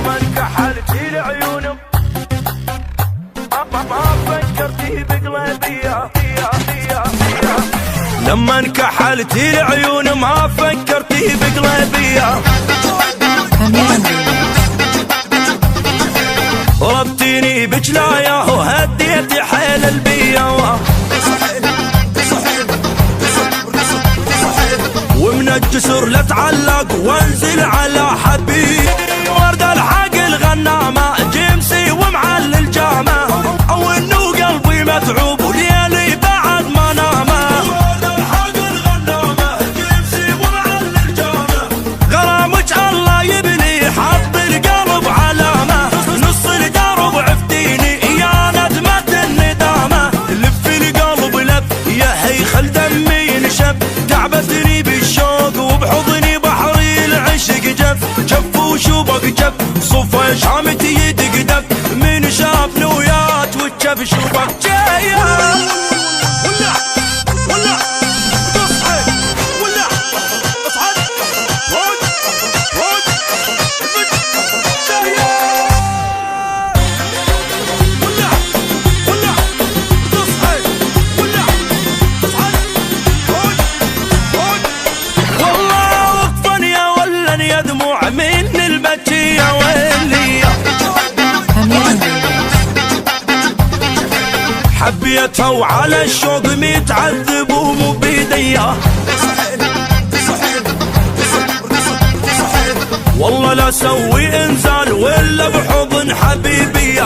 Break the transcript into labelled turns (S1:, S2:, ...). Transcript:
S1: لما انكحلتي لعيونه ما فكرتي بقلبي. لما انكحلتي لعيون ما فكرتي بقلبي. ربتيني بجلايا وهديتي حيل البيا، ومن الجسر لتعلق وانزل على حبيب. ورد الحق الغنامة جيمسي ومعلي الجامة، او انه قلبي متعوب وليالي بعد ما نامه. ورد الحق الغنامة جيمسي ومعلي الجامة، غرامك الله يبني حط القلب علامة. نص الدرب عفتيني يا ندمة الندامة، لف القلب لف يا هيخل دمي ينشف. تعبتني بالشوق وبحضني بحري العشق جف، جف وشوبك جف صفا شامتي يدق دف. من شاف نويات وجف شوبك جايه. ولا ولا تصحي ولا اصحى رود رود جايه. ولا ولا تصحي ولا اصحى رود رود. والله وقفا يا ولن يا دموع من البكي يا ويلي. حبيتها وعلى الشوق متعذب ومو بيديا. والله لا سوي انزال ولا بحضن حبيبي.